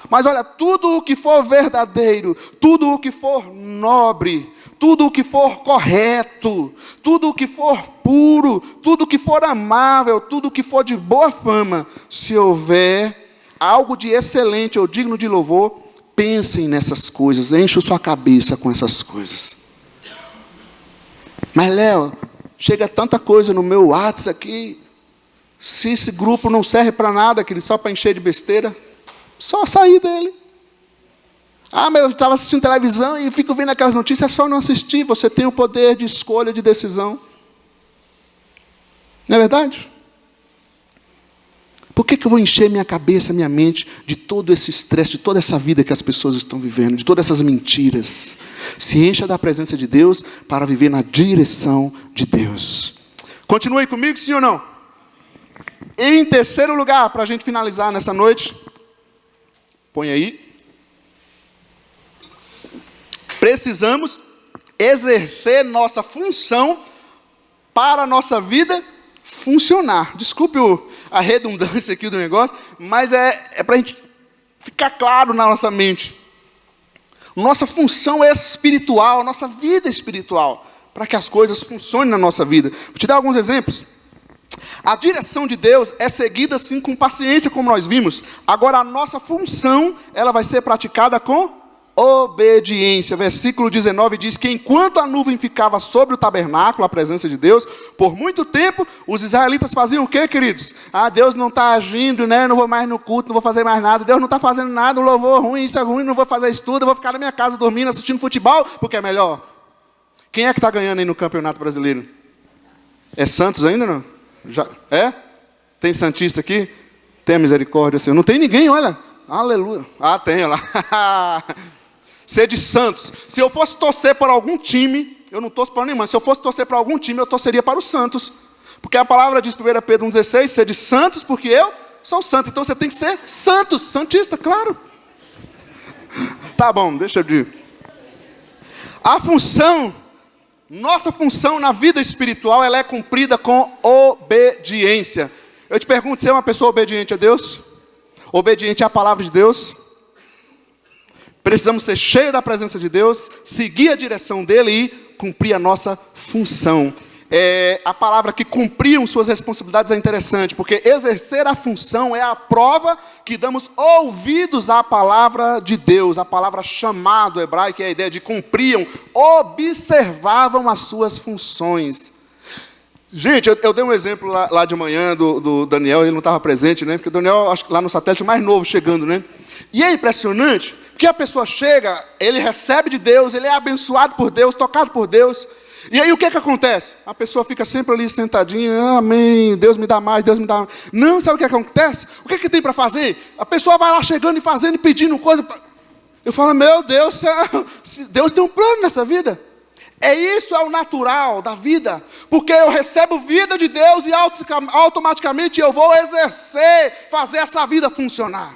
Mas olha, tudo o que for verdadeiro, tudo o que for nobre, tudo o que for correto, tudo o que for puro, tudo o que for amável, tudo o que for de boa fama, se houver algo de excelente ou digno de louvor, pensem nessas coisas, enche sua cabeça com essas coisas. Mas Léo, chega tanta coisa no meu WhatsApp aqui, se esse grupo não serve para nada, querido, só para encher de besteira, só sair dele. Mas eu estava assistindo televisão e fico vendo aquelas notícias, é só não assistir, você tem o poder de escolha, de decisão. Não é verdade? Por que eu vou encher minha cabeça, minha mente de todo esse estresse, de toda essa vida que as pessoas estão vivendo, de todas essas mentiras? Se encha da presença de Deus para viver na direção de Deus. Continue comigo, sim ou não? Em terceiro lugar, para a gente finalizar nessa noite, põe aí. Precisamos exercer nossa função para a nossa vida funcionar. Desculpe a redundância aqui do negócio, mas é para a gente ficar claro na nossa mente. Nossa função é espiritual, nossa vida é espiritual, para que as coisas funcionem na nossa vida. Vou te dar alguns exemplos. A direção de Deus é seguida sim com paciência, como nós vimos. Agora a nossa função, ela vai ser praticada com obediência. Versículo 19 diz que enquanto a nuvem ficava sobre o tabernáculo, a presença de Deus, por muito tempo, os israelitas faziam o quê, queridos? Deus não está agindo, né? Não vou mais no culto, não vou fazer mais nada. Deus não está fazendo nada, o louvor ruim, isso é ruim, não vou fazer estudo, eu vou ficar na minha casa dormindo, assistindo futebol, porque é melhor. Quem é que está ganhando aí no Campeonato Brasileiro? É Santos ainda, não? Já? É? Tem santista aqui? Tem misericórdia, Senhor. Não tem ninguém, olha. Aleluia. Tem, olha lá. Ser de Santos. Se eu fosse torcer por algum time, eu não torço para nenhum, mas se eu fosse torcer para algum time, eu torceria para o Santos. Porque a palavra diz, 1 Pedro 1,16, ser de Santos, porque eu sou santo. Então você tem que ser Santos, santista, claro. Tá bom, deixa eu dizer. Nossa função na vida espiritual, ela é cumprida com obediência. Eu te pergunto, você é uma pessoa obediente a Deus? Obediente à palavra de Deus? Precisamos ser cheios da presença de Deus, seguir a direção dele e cumprir a nossa função. A palavra que cumpriam suas responsabilidades é interessante, porque exercer a função é a prova que damos ouvidos à palavra de Deus, a palavra chamado hebraico, que é a ideia de cumpriam, observavam as suas funções. Gente, eu dei um exemplo lá de manhã do Daniel, ele não estava presente, né? Porque o Daniel, acho que lá no satélite, mais novo chegando, né? E é impressionante, porque a pessoa chega, ele recebe de Deus, ele é abençoado por Deus, tocado por Deus. E aí o que acontece? A pessoa fica sempre ali sentadinha, amém, Deus me dá mais, Deus me dá mais. Não, sabe o que acontece? O que tem para fazer? A pessoa vai lá chegando e fazendo e pedindo coisa. Eu falo, meu Deus, Deus tem um plano nessa vida. Isso é o natural da vida. Porque eu recebo vida de Deus e automaticamente eu vou exercer, fazer essa vida funcionar.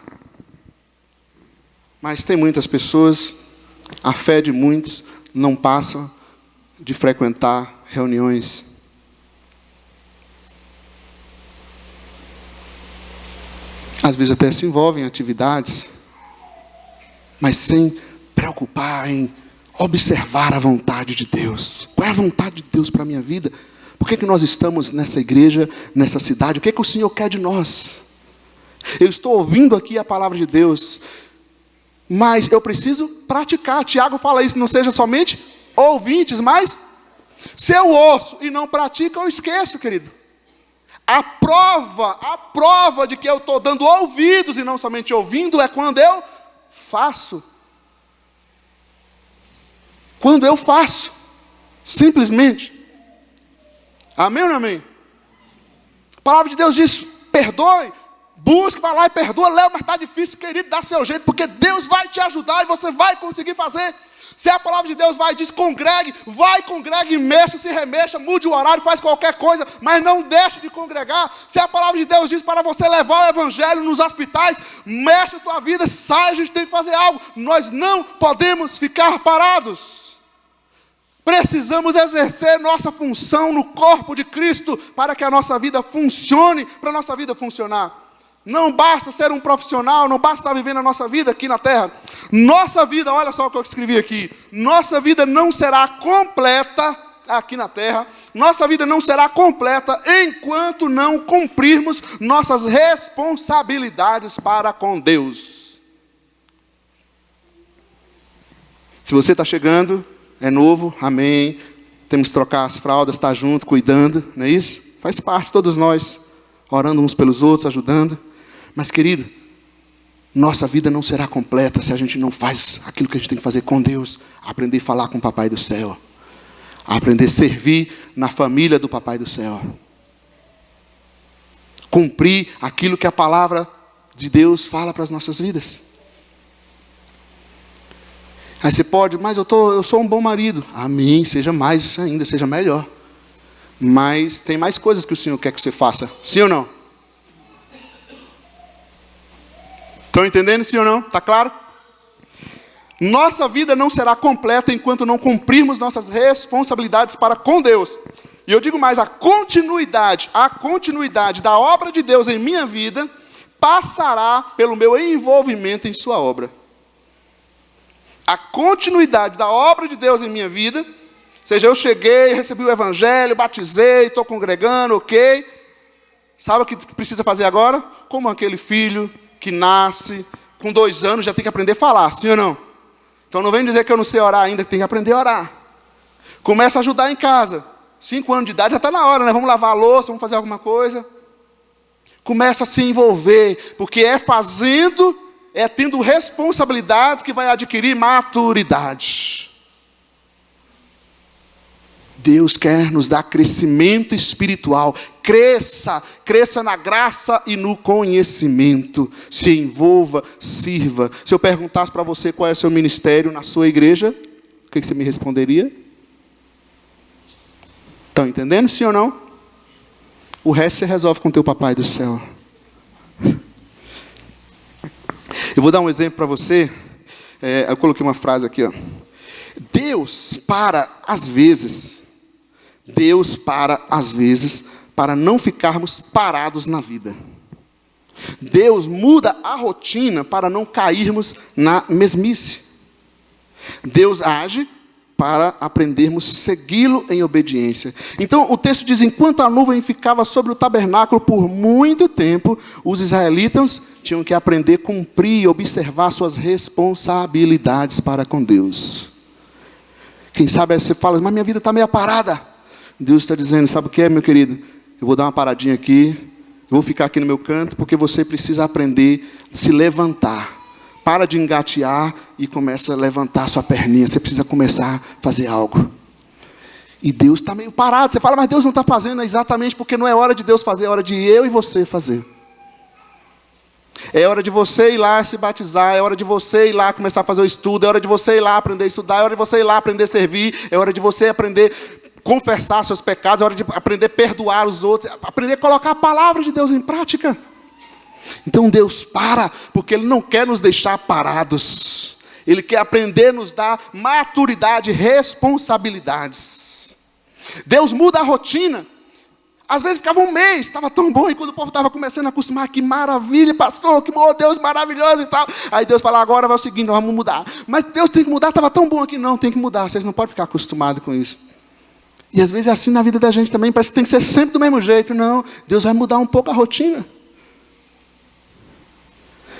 Mas tem muitas pessoas, a fé de muitos não passa de frequentar reuniões. Às vezes até se envolvem em atividades, mas sem preocupar em observar a vontade de Deus. Qual é a vontade de Deus para a minha vida? Por que nós estamos nessa igreja, nessa cidade? O que o Senhor quer de nós? Eu estou ouvindo aqui a palavra de Deus, mas eu preciso praticar. Tiago fala isso, não seja somente ouvintes, mas se eu ouço e não pratico, eu esqueço, querido. A prova de que eu estou dando ouvidos e não somente ouvindo é quando eu faço. Quando eu faço, simplesmente. Amém ou não amém? A palavra de Deus diz, perdoe, busque, vai lá e perdoa, Léo, mas está difícil, querido, dá seu jeito, porque Deus vai te ajudar e você vai conseguir fazer. Se a palavra de Deus vai e diz, congregue, vai, congregue, mexa, se remexa, mude o horário, faz qualquer coisa, mas não deixe de congregar. Se a palavra de Deus diz para você levar o evangelho nos hospitais, mexa a tua vida, sai, a gente tem que fazer algo. Nós não podemos ficar parados. Precisamos exercer nossa função no corpo de Cristo para que a nossa vida funcione, para a nossa vida funcionar. Não basta ser um profissional, não basta estar vivendo a nossa vida aqui na terra. Nossa vida, olha só o que eu escrevi aqui. Nossa vida não será completa aqui na terra. Nossa vida não será completa enquanto não cumprirmos nossas responsabilidades para com Deus. Se você está chegando, é novo, amém. Temos que trocar as fraldas, estar junto, cuidando, não é isso? Faz parte, todos nós, orando uns pelos outros, ajudando. Mas, querido, nossa vida não será completa se a gente não faz aquilo que a gente tem que fazer com Deus. Aprender a falar com o Papai do Céu. Aprender a servir na família do Papai do Céu. cumprir aquilo que a palavra de Deus fala para as nossas vidas. Aí você pode, mas eu sou um bom marido. Amém, seja mais ainda, seja melhor. Mas tem mais coisas que o Senhor quer que você faça. Sim ou não? Estão entendendo, sim ou não? Está claro? Nossa vida não será completa enquanto não cumprirmos nossas responsabilidades para com Deus. E eu digo mais, a continuidade da obra de Deus em minha vida passará pelo meu envolvimento em sua obra. A continuidade da obra de Deus em minha vida, seja eu cheguei, recebi o evangelho, batizei, estou congregando, ok. Sabe o que precisa fazer agora? Como aquele filho que nasce, com 2 anos já tem que aprender a falar, sim ou não? Então não vem dizer que eu não sei orar ainda, que tem que aprender a orar. Começa a ajudar em casa. 5 anos de idade já está na hora, né? Vamos lavar a louça, vamos fazer alguma coisa. Começa a se envolver, porque é fazendo, é tendo responsabilidades que vai adquirir maturidade. Deus quer nos dar crescimento espiritual. Cresça na graça e no conhecimento. Se envolva, sirva. Se eu perguntasse para você qual é o seu ministério na sua igreja, o que você me responderia? Estão entendendo, sim ou não? O resto você resolve com o teu papai do céu. Eu vou dar um exemplo para você. Eu coloquei uma frase aqui, ó. Deus para às vezes para não ficarmos parados na vida. Deus muda a rotina para não cairmos na mesmice. Deus age para aprendermos a segui-lo em obediência. Então o texto diz, enquanto a nuvem ficava sobre o tabernáculo por muito tempo, os israelitas tinham que aprender a cumprir e observar suas responsabilidades para com Deus. Quem sabe você fala, mas minha vida está meio parada. Deus está dizendo, sabe o que é, meu querido? Eu vou dar uma paradinha aqui, eu vou ficar aqui no meu canto, porque você precisa aprender a se levantar. Para de engatear e começa a levantar sua perninha. Você precisa começar a fazer algo. E Deus está meio parado. Você fala, mas Deus não está fazendo exatamente porque não é hora de Deus fazer, é hora de eu e você fazer. É hora de você ir lá se batizar, é hora de você ir lá começar a fazer o estudo, é hora de você ir lá aprender a estudar, é hora de você ir lá aprender a servir, é hora de você aprender a confessar seus pecados, é hora de aprender a perdoar os outros, aprender a colocar a palavra de Deus em prática. Então Deus para, porque Ele não quer nos deixar parados. Ele quer aprender a nos dar maturidade, responsabilidades. Deus muda a rotina. Às vezes ficava um mês, estava tão bom, e quando o povo estava começando a acostumar, que maravilha, pastor, que bom, Deus maravilhoso e tal. Aí Deus fala, agora vai o seguinte, nós vamos mudar. Mas Deus tem que mudar, estava tão bom aqui. Não, tem que mudar, vocês não podem ficar acostumados com isso. E às vezes é assim na vida da gente também, parece que tem que ser sempre do mesmo jeito. Não, Deus vai mudar um pouco a rotina.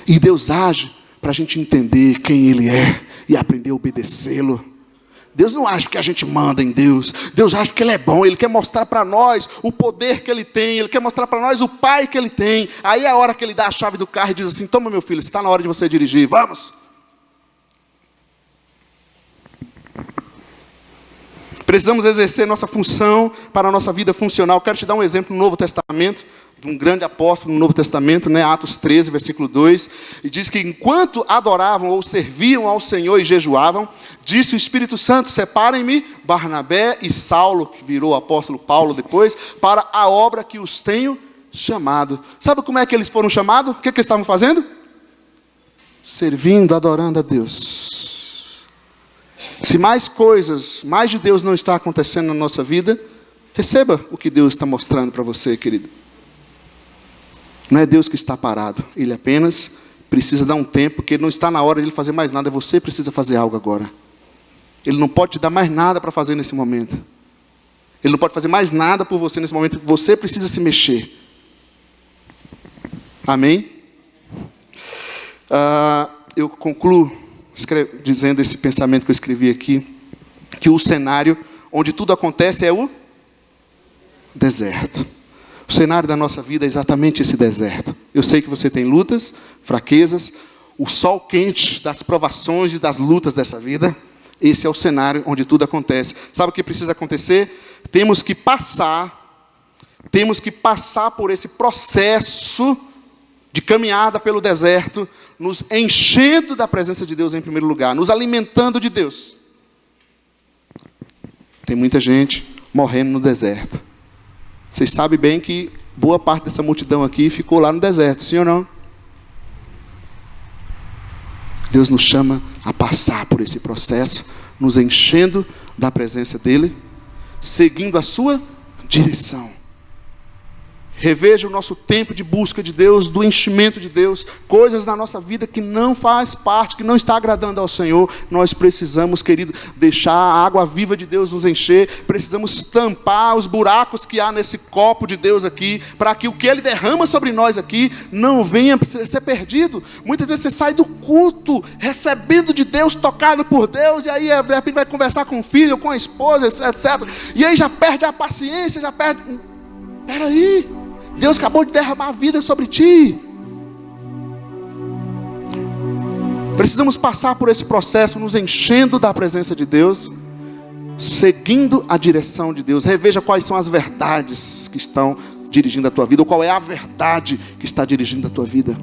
E Deus age para a gente entender quem Ele é e aprender a obedecê-lo. Deus não age porque a gente manda em Deus. Deus age porque Ele é bom. Ele quer mostrar para nós o poder que Ele tem. Ele quer mostrar para nós o Pai que Ele tem. Aí é a hora que Ele dá a chave do carro e diz assim, toma meu filho, está na hora de você dirigir, vamos. Precisamos exercer nossa função para a nossa vida funcional. Quero te dar um exemplo no Novo Testamento, de um grande apóstolo no Novo Testamento, né? Atos 13, versículo 2. E diz que enquanto adoravam ou serviam ao Senhor e jejuavam, disse o Espírito Santo, separem-me Barnabé e Saulo, que virou o apóstolo Paulo depois, para a obra que os tenho chamado. Sabe como é que eles foram chamados? O que eles estavam fazendo? Servindo, adorando a Deus. Se mais coisas, mais de Deus não está acontecendo na nossa vida, receba o que Deus está mostrando para você, querido. Não é Deus que está parado, Ele apenas precisa dar um tempo, porque não está na hora de Ele fazer mais nada, você precisa fazer algo agora. Ele não pode te dar mais nada para fazer nesse momento. Ele não pode fazer mais nada por você nesse momento, você precisa se mexer. Amém? Eu concluo dizendo esse pensamento que eu escrevi aqui, que o cenário onde tudo acontece é o deserto. O cenário da nossa vida é exatamente esse deserto. Eu sei que você tem lutas, fraquezas, o sol quente das provações e das lutas dessa vida. Esse é o cenário onde tudo acontece. Sabe o que precisa acontecer? Temos que passar temos que passar por esse processo de caminhada pelo deserto, nos enchendo da presença de Deus em primeiro lugar, nos alimentando de Deus. Tem muita gente morrendo no deserto. Vocês sabem bem que boa parte dessa multidão aqui ficou lá no deserto, sim ou não? Deus nos chama a passar por esse processo, nos enchendo da presença dEle, seguindo a sua direção. Reveja o nosso tempo de busca de Deus, do enchimento de Deus, coisas na nossa vida que não faz parte, que não está agradando ao Senhor. Nós precisamos, querido, deixar a água viva de Deus nos encher, precisamos tampar os buracos que há nesse copo de Deus aqui, para que o que Ele derrama sobre nós aqui não venha ser perdido. Muitas vezes você sai do culto, recebendo de Deus, tocado por Deus, e aí de repente vai conversar com o filho, com a esposa, etc. E aí já perde a paciência, já perde... Peraí, Deus acabou de derramar a vida sobre ti. Precisamos passar por esse processo, nos enchendo da presença de Deus, seguindo a direção de Deus. Reveja quais são as verdades que estão dirigindo a tua vida, ou qual é a verdade que está dirigindo a tua vida.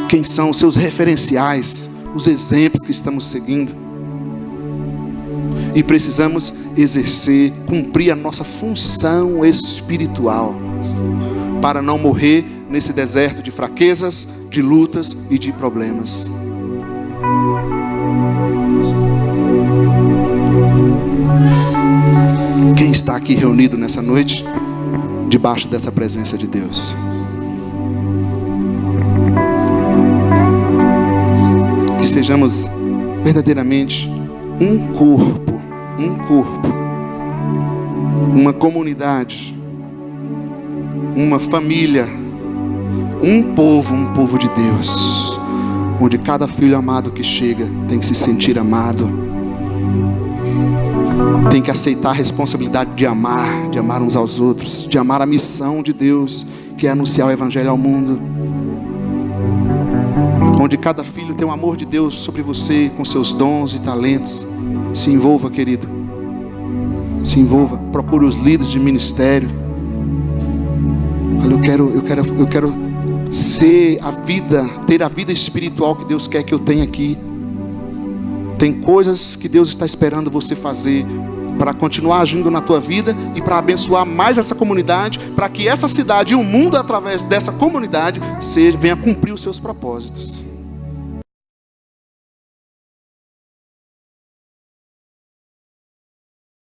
Quem são os seus referenciais, os exemplos que estamos seguindo. E precisamos exercer, cumprir a nossa função espiritual, para não morrer nesse deserto de fraquezas, de lutas e de problemas. Quem está aqui reunido nessa noite, debaixo dessa presença de Deus? Que sejamos verdadeiramente um corpo, uma comunidade, uma família, um povo de Deus, onde cada filho amado que chega tem que se sentir amado, tem que aceitar a responsabilidade de amar uns aos outros, de amar a missão de Deus, que é anunciar o Evangelho ao mundo, onde cada filho tem o amor de Deus sobre você, com seus dons e talentos. Se envolva, querido, se envolva, procure os líderes de ministério. Olha, eu quero ser a vida, ter a vida espiritual que Deus quer que eu tenha aqui. Tem coisas que Deus está esperando você fazer, para continuar agindo na tua vida e para abençoar mais essa comunidade, para que essa cidade e o mundo através dessa comunidade venha cumprir os seus propósitos.